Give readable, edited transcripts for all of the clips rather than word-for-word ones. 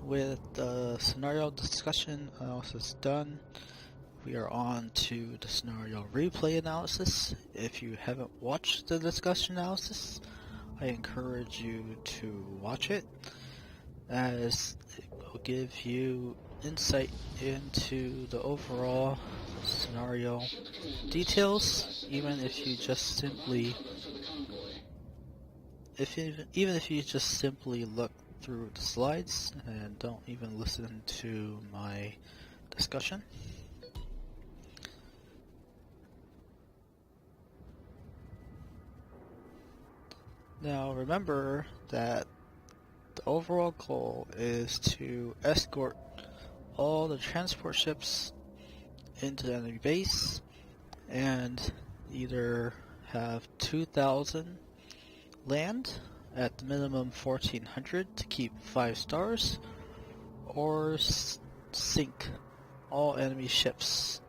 With the scenario discussion analysis done, we are on to the scenario replay analysis. If you haven't watched the discussion analysis, I encourage you to watch it, as it will give you insight into the overall scenario details, even if you just simply look through the slides and don't even listen to my discussion. Now remember that the overall goal is to escort all the transport ships into the enemy base and either have 2,000 land at the minimum 1,400 to keep 5 stars, or sink all enemy ships.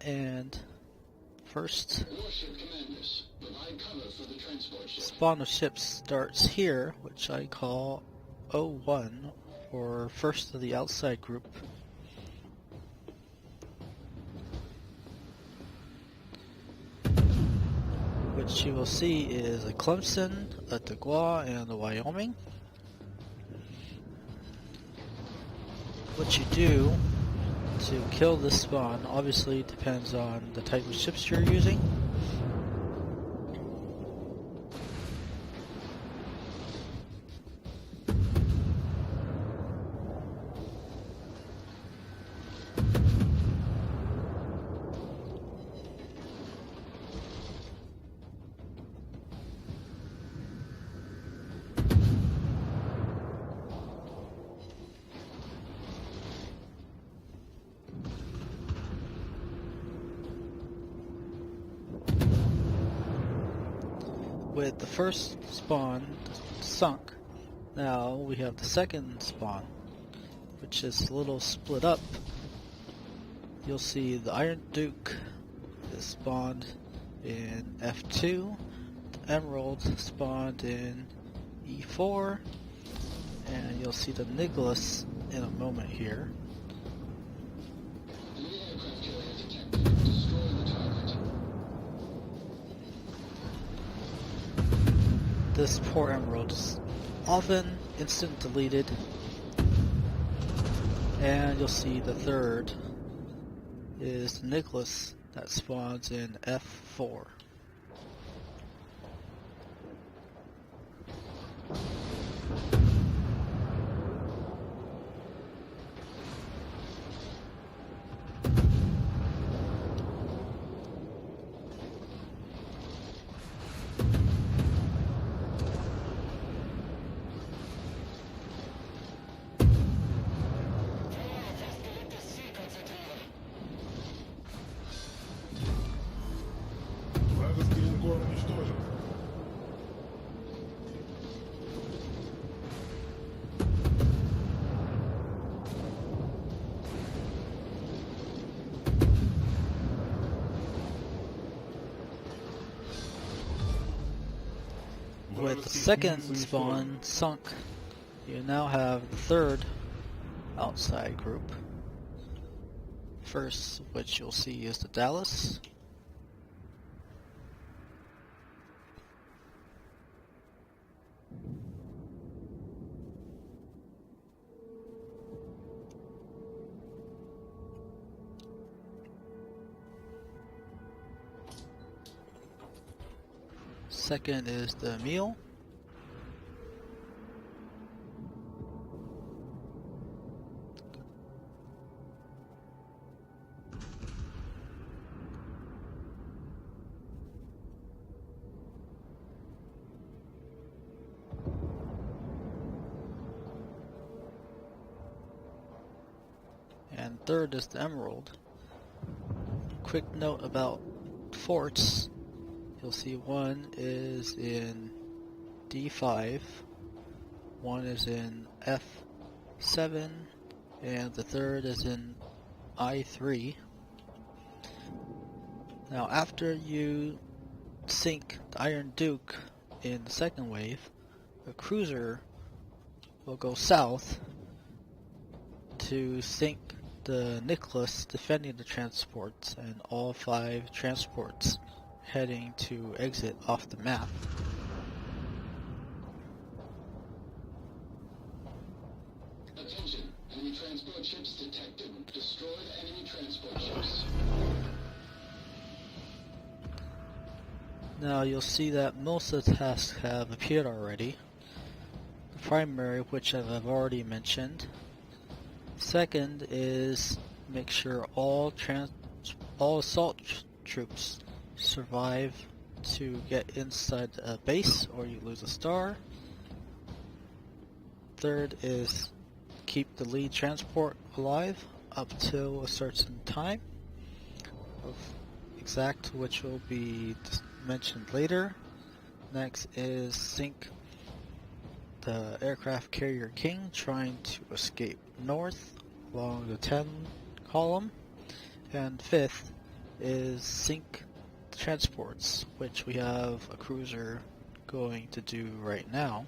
And first spawn of ships starts here, which I call O1, or first of the outside group. Which you will see is a Clemson, a DeGua, and a Wyoming. What you do to kill this spawn obviously depends on the type of ships you're using. With the first spawn sunk, now we have the second spawn, which is a little split up. You'll see the Iron Duke is spawned in F2, the Emerald spawned in E4, and you'll see the Nicholas in a moment here. This poor Emerald is often instant deleted, and you'll see the third is the Nicholas that spawns in F4. With the second spawn sunk, you now have the third outside group. First, which you'll see is the Dallas. Second is the Emil. And third is the Emerald. Quick note about forts. You'll see one is in D5, one is in F7, and the third is in I3. Now after you sink the Iron Duke in the second wave, a cruiser will go south to sink the Nicholas defending the transports and all 5 transports heading to exit off the map. Attention, enemy transport ships detected. Destroyed enemy transport ships. Now you'll see that most of the tasks have appeared already. The primary, which I've already mentioned. Second is make sure all assault troops survive to get inside the base or you lose a star. Third is keep the lead transport alive up till a certain time, exact which will be mentioned later. Next is sink the aircraft carrier King trying to escape north along the 10 column. And fifth is sink the transports, which we have a cruiser going to do right now.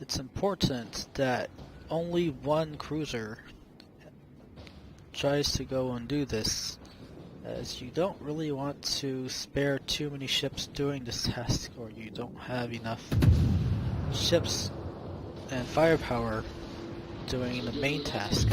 It's important that only one cruiser tries to go and do this, as you don't really want to spare too many ships doing this task, or you don't have enough ships and firepower doing the main task.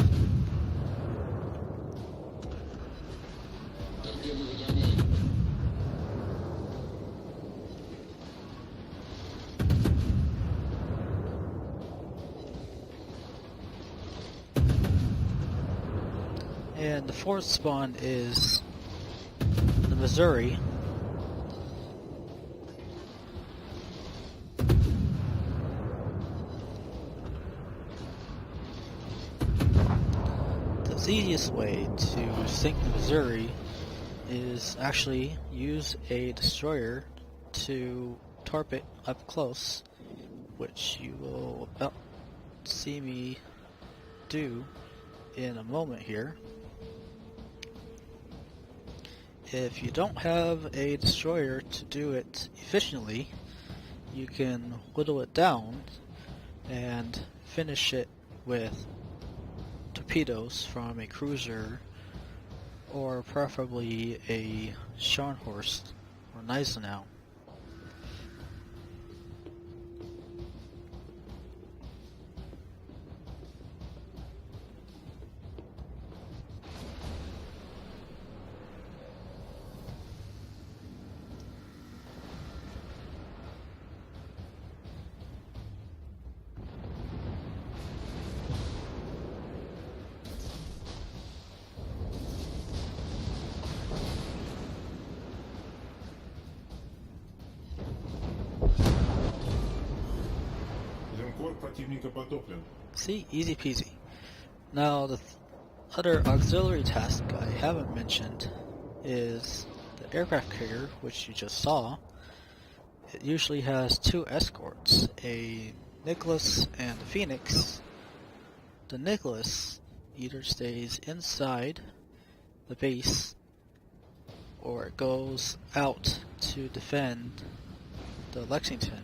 And the fourth spawn is the Missouri. The easiest way to sink the Missouri is actually use a destroyer to torp it up close, which you will see me do in a moment here. If you don't have a destroyer to do it efficiently, you can whittle it down and finish it with torpedoes from a cruiser, or preferably a Scharnhorst or Gneisenau. See, easy peasy. Now the other auxiliary task I haven't mentioned is the aircraft carrier, which you just saw. It usually has 2 escorts, a Nicholas and a Phoenix. The Nicholas either stays inside the base or it goes out to defend the Lexington.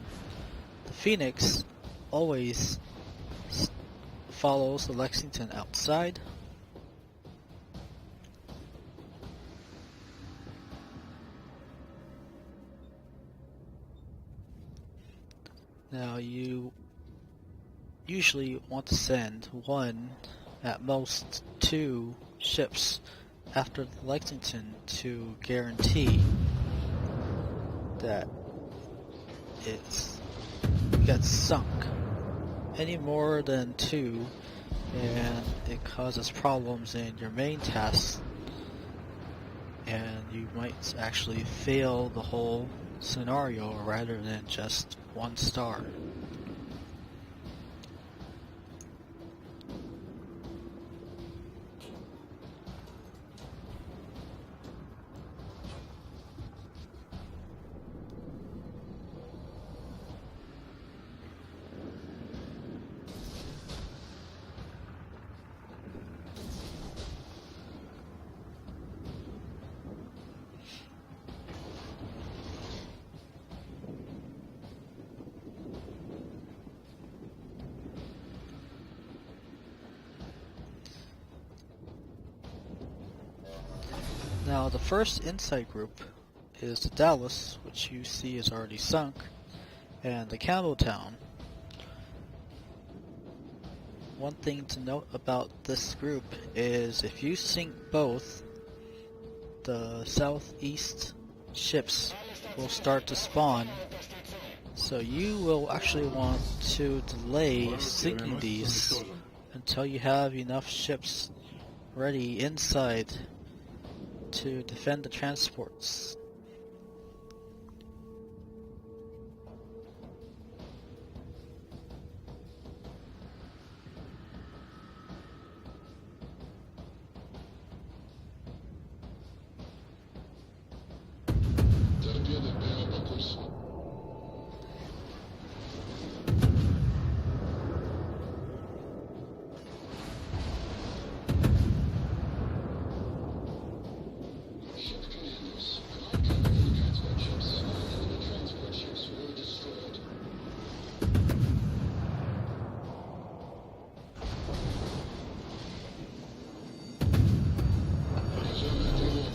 The Phoenix always follows the Lexington outside. Now you usually want to send 1, at most 2 ships after the Lexington to guarantee that it gets sunk. Any more than 2 and it causes problems in your main task, and you might actually fail the whole scenario rather than just 1 star. Now the first inside group is the Dallas, which you see is already sunk, and the Campbelltown. One thing to note about this group is if you sink both, the southeast ships will start to spawn, so you will actually want to delay sinking these until you have enough ships ready inside to defend the transports. Торпеды прямо по курсу. Ship commandos, our cavalry transport ships and enemy transport ships were destroyed. Пожарная тревога.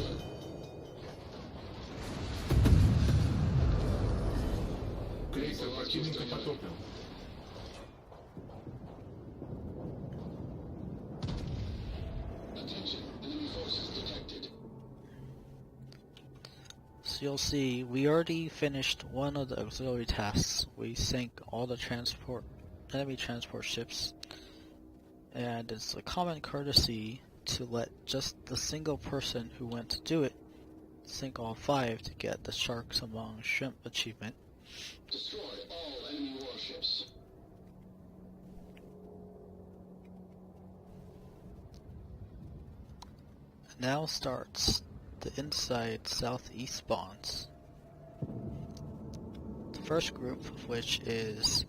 Крейсер противника потоплен. Attention, enemy forces detected. So you'll see we already finished one of the auxiliary tasks. We sank all the enemy transport ships, and it's a common courtesy to let just the single person who went to do it sink all 5 to get the Sharks Among Shrimp achievement. Destroy all enemy warships. Now starts the inside southeast spawns. The first group of which is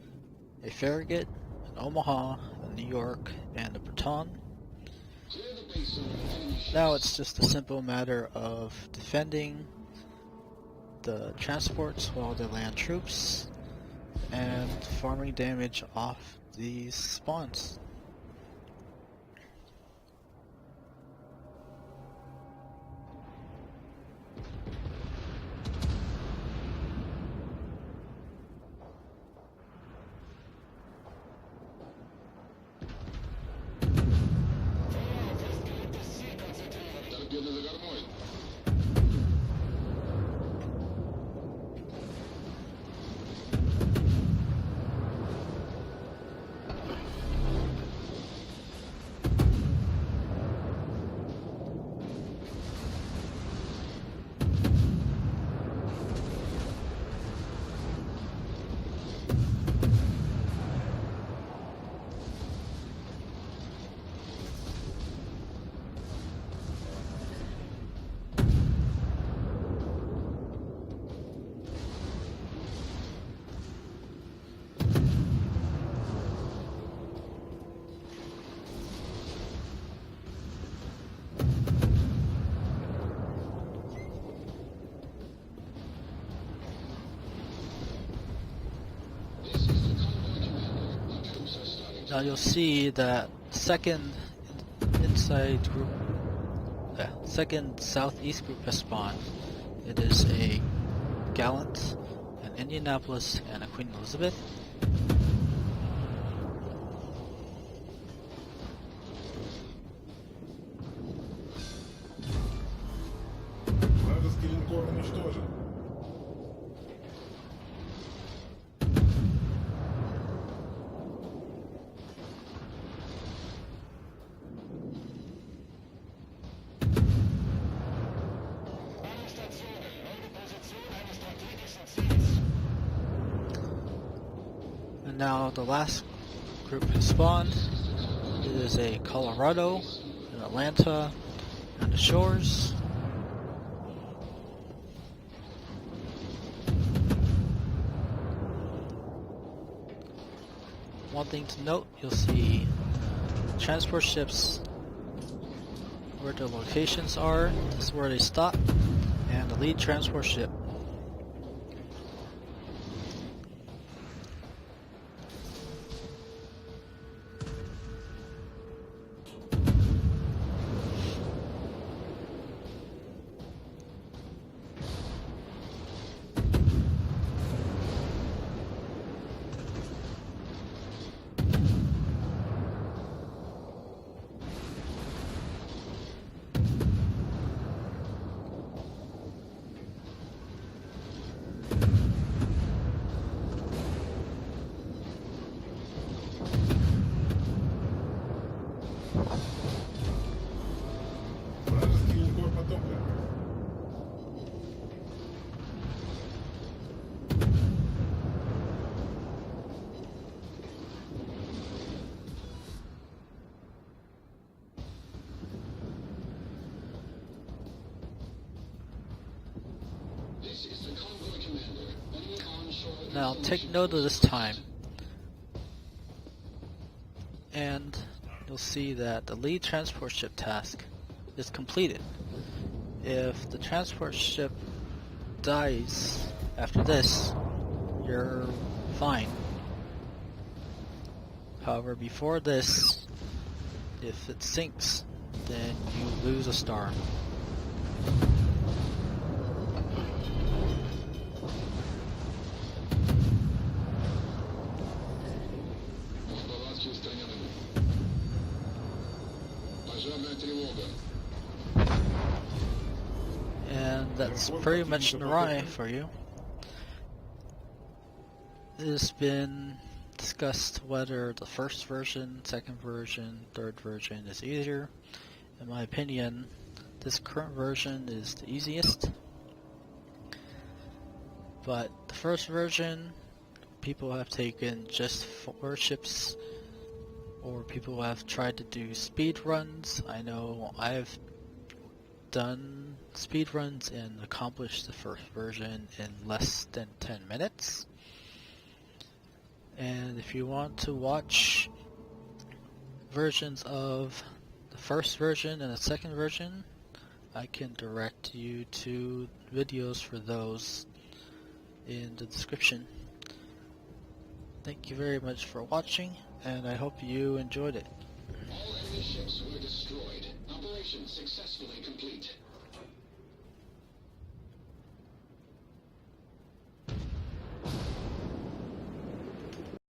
a Farragut, an Omaha, a New York, and a Breton. Clear the base zone of enemy ships. Now it's just a simple matter of defending the transports while they land troops and farming damage off these spawns. Торпеды за кормой. This is the convoy commander. Our troops are starting to Now you'll see that second second southeast group has spawned. It is a Gallant, an Indianapolis, and a Queen Elizabeth. Вражеский линкор уничтожен. And now the last group has spawned. It is a Colorado, an Atlanta, and the Shores. One thing to note, you'll see transport ships where the locations are. This is where they stop, and the lead transport ship. Now take note of this time, and you'll see that the lead transport ship task is completed. If the transport ship dies after this, you're fine. However, before this, if it sinks, then you lose a star. Неполадки устранены. Пожарная тревога. And that's pretty much Narai for you. It's been discussed whether the first version, second version, third version is easier. In my opinion, this current version is the easiest. But the first version, people have taken just 4 ships, or people have tried to do speed runs. I know I've done speed runs and accomplished the first version in less than 10 minutes. And if you want to watch versions of the first version and the second version, I can direct you to videos for those in the description. Thank you very much for watching, and I hope you enjoyed it. All enemy ships were destroyed. Operation successfully complete.